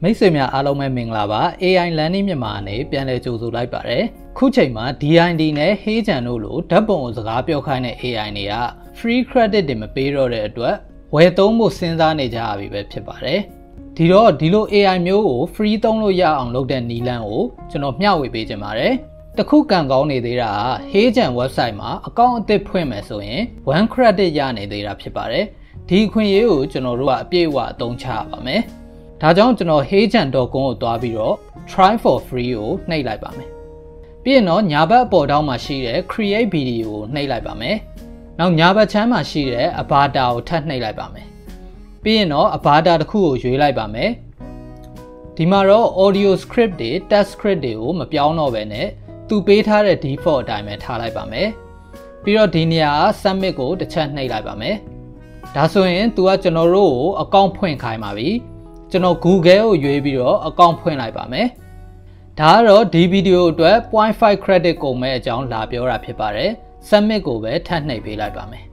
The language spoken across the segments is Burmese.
မိတ်ဆွေများအားလုံးပဲမင်္ဂလာပါ AI learning မြန်မာနဲ့ပြန်လည်ကြိုဆိုလိုက်ပါတယ်ခုချိန်မှာ DID နဲ့ Heygen တို့လိုဓာတ်ပုံကိုစကားပြောခိုင်းတဲ့ AI တွေက free credit တွေမပေးတော့တဲ့အတွက်ဝယ်သုံးဖို့စဉ်းစားနေကြရပြီပဲဖြစ်ပါတယ်ဒီလို AI မျိုးကို free သုံးလို့ရအောင်လုပ်တဲ့နည်းလမ်းကိုကျွန်တော်မျှဝေပေးခြင်းပါတယ်တခုကံကောင်းနေသေးတာက Heygen website မှာအကောင့်အသစ်ဖွင့်မယ်ဆိုရင်1 credit ရနေသေးတာဖြစ်ပါတယ်ဒီအခွင့်အရေးကိုကျွန်တော်တို့ကအပြည့်အဝအသုံးချရပါမယ်ဒါကြောင့်ကျွန်တော် heygen.com ကိုသွားပြီးတော့ try for free ကိုနှိပ်လိုက်ပါမယ်ပြီးရင်တော့ညာဘက်အပေါ်ထောင်းမှာရှိတဲ့ create video ကိုနှိပ်လိုက်ပါမယ်နောက်ညာဘက်ချမ်းမှာရှိတဲ့ avatar ကိုထပ်နှိပ်လိုက်ပါမယ်ပြီးရင်တော့ avatar တစ်ခုကိုရွေးလိုက်ပါမယ်ဒီမှာတော့ audio script တွေ text script တွေကိုမပြောင်းတော့ဘဲနဲ့သူပေးထားတဲ့ default အတိုင်းပဲထားလိုက်ပါမယ်ပြီးတော့ဒီနေရာက submit ကိုတစ်ချက်နှိပ်လိုက်ပါမယ်ဒါဆိုရင်သူကကျွန်တော်တို့ကိုအကောင့်ဖွင့်ခိုင်းပါပြီကျွန်တော် Google ကိုရွေးပြီးတော့အကောင့်ဖွင့်လိုက်ပါမယ်ဒါကတော့ဒီဗီဒီယိုအတွက် 0.5 credit ကုန်မဲ့အကြောင်းလာပြောတာဖြစ်ပါတယ် submit ကိုပဲထပ်နှိပ်ပေးလိုက်ပါမယ်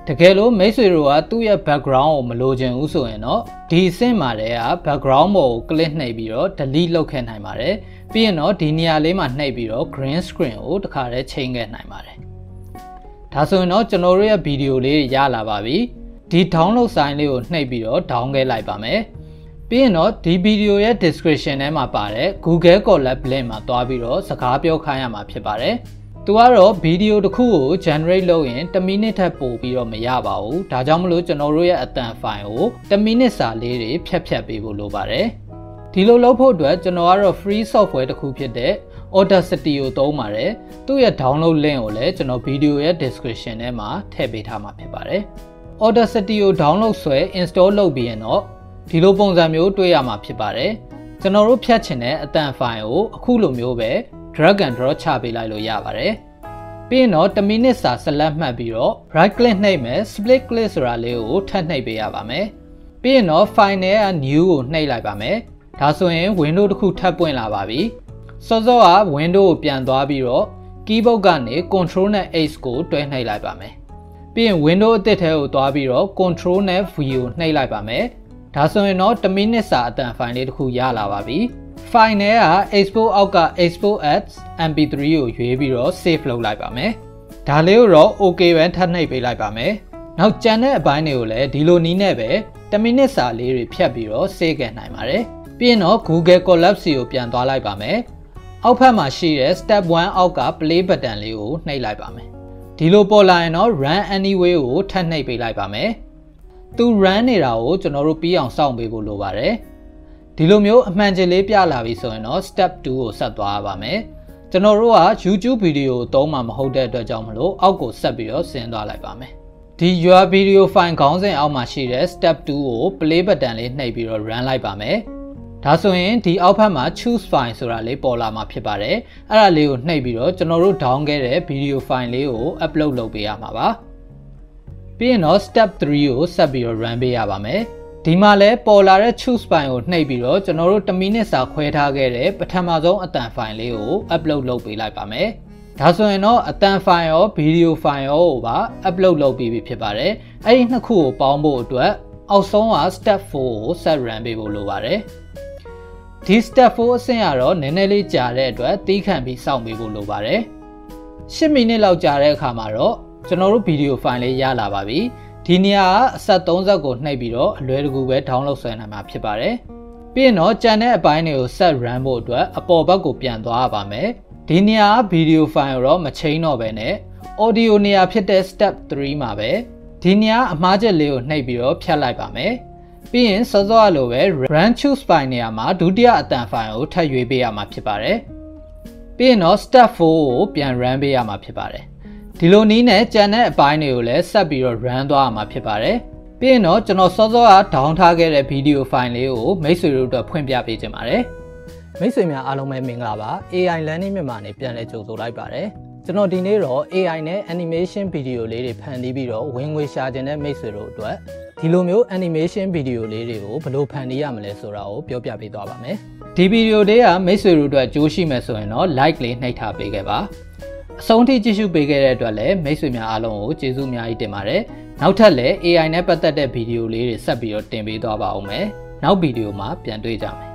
တကယ်လို့မိတ်ဆွေတို့ကသူ့ရဲ့ background ကိုမလိုချင်ဘူးဆိုရင်တော့ဒီအဆင့်မှာတည်းက background ပေါ်ကို click နှိပ်ပြီးတော့ delete လုပ်ခဲ့နိုင်ပါတယ်ပြီးရင်တော့ဒီနေရာလေးမှာနှိပ်ပြီးတော့ green screen ကိုတစ်ခါတည်းချိန်ခဲ့နိုင်ပါတယ်ဒါဆိုရင်တော့ကျွန်တော်တို့ရဲ့ဗီဒီယိုလေးရလာပါပြီဒီ download sign လေးကိုနှိပ်ပြီးတော့ down ခဲ့လိုက်ပါမယ်ပြီးရင်တော့ဒီဗီဒီယိုရဲ့ description ထဲမှာပါတဲ့ Google Collab link မှာသွားပြီးတော့စကားပြောခိုင်းရမှာဖြစ်ပါတယ်။သူကတော့ဗီဒီယိုတစ်ခုကို generate လုပ်ရင်1 minute ထက်ပိုပြီးတော့မရပါဘူး။ဒါကြောင့်မလို့ကျွန်တော်တို့ရဲ့အသံ file ကို1 minute စာလေးတွေဖြတ်ပေးဖို့လိုပါတယ်။ဒီလိုလုပ်ဖို့အတွက်ကျွန်တော်ကတော့ free software တစ်ခုဖြစ်တဲ့ Audacity ကိုသုံးပါတယ်။သူ့ရဲ့ download link ကိုလည်းကျွန်တော်ဗီဒီယိုရဲ့ description ထဲမှာထည့်ပေးထားမှာဖြစ်ပါတယ်။ Audacity ကို download ဆွဲ install လုပ်ပြီးရင်တော့ဒီလိုပုံစံမျိုးတွေ့ရမှာဖြစ်ပါတယ်ကျွန်တော်တို့ဖြတ်ချင်တဲ့အသံ file ကိုအခုလိုမျိုးပဲ drag and drop ချပေးလိုက်လို့ရပါတယ်ပြီးရင်တော့1 minute စာ select မှတ်ပြီးတော့ right click နှိပ်မယ် split click ဆိုတာလေးကိုထပ်နှိပ်ပေးရပါမယ်ပြီးရင်တော့ file နဲ့ new ကိုနှိပ်လိုက်ပါမယ်ဒါဆိုရင် window တစ်ခုထပ်ပွင့်လာပါပြီစောစောက window ကိုပြန်သွားပြီးတော့ keyboard ကနေ control နဲ့ h ကိုတွဲနှိပ်လိုက်ပါမယ်ပြီးရင် window အသစ်ထဲကိုသွားပြီးတော့ control နဲ့ v ကိုနှိပ်လိုက်ပါမယ်ဒါဆိုရင်တော့1 minute စာအသံ file လေးတစ်ခုရလာပါပြီ file နဲ့က export အောက်က export as mp3 ကိုရွေးပြီးတော့ save လုပ်လိုက်ပါမယ်ဒါလေးကိုတော့ okay ပဲထပ်နှိပ်ပေးလိုက်ပါမယ်နောက်ကျန်တဲ့အပိုင်းတွေကိုလည်းဒီလိုနည်းနဲ့ပဲ1 minute စာလေးတွေဖြတ်ပြီးတော့ save ခဲ့နိုင်ပါတယ်ပြီးရင်တော့ Google Collab စီကိုပြန်သွားလိုက်ပါမယ်အောက်ဖက်မှာရှိတဲ့ step 1 အောက်က play button လေးကိုနှိပ်လိုက်ပါမယ်ဒီလိုပေါ်လာရင်တော့ run anyway ကိုထပ်နှိပ်ပေးလိုက်ပါမယ်သူ run နေတာကိုကျွန်တော်တို့ပြီးအောင်စောင့်ပေးဖို့လိုပါတယ်ဒီလိုမျိုးအမှန်ကျလေးပြလာပြီဆိုရင်တော့ step 2ကိုဆက်သွားရပါမယ်ကျွန်တော်တို့က YouTube ဗီဒီယိုကိုသုံးမှာမဟုတ်တဲ့အတွက်ကြောင့်မလို့အောက်ကိုဆက်ပြီးတော့ဆင်းသွားလိုက်ပါမယ်ဒီ your video file ခေါင်းစဉ်အောက်မှာရှိတဲ့ step 2ကို play button လေးနှိပ်ပြီးတော့ run လိုက်ပါမယ်ဒါဆိုရင်ဒီအောက်ဖက်မှာ choose file ဆိုတာလေးပေါ်လာမှာဖြစ်ပါတယ်အဲ့ဒါလေးကိုနှိပ်ပြီးတော့ကျွန်တော်တို့ down ခဲ့တဲ့ video file လေးကို upload လုပ်ပေးရမှာပါပြီးရင်တော့ step 3ကိုဆက်ပြီးတော့ run ပေးရပါမယ်ဒီမှာလဲပေါ်လာတဲ့ choose file ကိုနှိပ်ပြီးတော့ကျွန်တော်တို့1 minute စာခွဲထားခဲ့တဲ့ပထမဆုံးအသံ file လေးကို upload လုပ်ပေးလိုက်ပါမယ်ဒါဆိုရင်တော့အသံ file ရော video file ရောကိုပါ upload လုပ်ပြီးပြီဖြစ်ပါတယ်အဲ့ဒီနှစ်ခုကိုပေါင်းဖို့အတွက်အောက်ဆုံးက step 4ကိုဆက် run ပေးဖို့လိုပါတယ်ဒီ step 4အဆင့်ကတော့နည်းနည်းလေးကြာတဲ့အတွက်သီးခံပြီးစောင့်ပေးဖို့လိုပါတယ်10 မိနစ်လောက်ကြာတဲ့အခါမှာတော့ကျွန်တော်တို့ဗီဒီယို file လေးရလာပါပြီဒီနေရာကအဆက်30ကိုနှိပ်ပြီးတော့အလွယ်တကူပဲ download ဆွဲနိုင်မှာဖြစ်ပါတယ်ပြီးရင်တော့ကြံတဲ့အပိုင်းတွေကိုဆက် run ဖို့အတွက်အပေါ်ဘက်ကိုပြန်သွားရပါမယ်ဒီနေရာကဗီဒီယို file ကိုတော့မချိန်တော့ဘဲနဲ့ audio နေရာဖြစ်တဲ့ step 3မှာပဲဒီနေရာအမှားချက်လေးကိုနှိပ်ပြီးတော့ဖြတ်လိုက်ပါမယ်ပြီးရင်စောစောလိုပဲ run choose file နေရာမှာဒုတိယအသံ file ကိုထပ်ရွေးပေးရမှာဖြစ်ပါတယ်ပြီးရင်တော့ step 4ကိုပြန် run ပေးရမှာဖြစ်ပါတယ်ဒီလိုနည်းနဲ့ကြံတဲ့အပိုင်းတွေကိုလည်းဆက်ပြီးတော့ run သွားရမှာဖြစ်ပါတယ်ပြီးရင်တော့ကျွန်တော်စောစောက down ထားခဲ့တဲ့ video file လေးကိုမိတ်ဆွေတို့အတွက်ဖွင့်ပြပေးခြင်းပါတယ်မိတ်ဆွေများအားလုံးပဲမင်္ဂလာပါ AI learning မြန်မာနဲ့ပြန်လည်ကြိုဆိုလိုက်ပါတယ်ကျွန်တော်ဒီနေ့တော့ AI နဲ့ animation video လေးတွေဖန်တီးပြီးတော့ဝင်ငွေရှာခြင်းတဲ့မိတ်ဆွေတို့အတွက်ဒီလိုမျိုး animation video လေးတွေကိုဘယ်လိုဖန်တီးရမလဲဆိုတာကိုပြောပြပေးသွားပါမယ်ဒီဗီဒီယိုလေးကမိတ်ဆွေတို့အတွက်အကျိုးရှိမယ်ဆိုရင်တော့ like လေးနှိပ်ထားပေးခဲ့ပါအဆုံးထိကြည့်ရှုပေးခဲ့တဲ့အတွက်လည်းမိတ်ဆွေများအားလုံးကိုကျေးဇူးအများကြီးတင်ပါတယ်နောက်ထပ်လည်း AI နဲ့ပတ်သက်တဲ့ဗီဒီယိုလေးတွေဆက်ပြီးတော့တင်ပေးသွားပါဦးမယ် နောက်ဗီဒီယိုမှာပြန်တွေ့ကြမယ်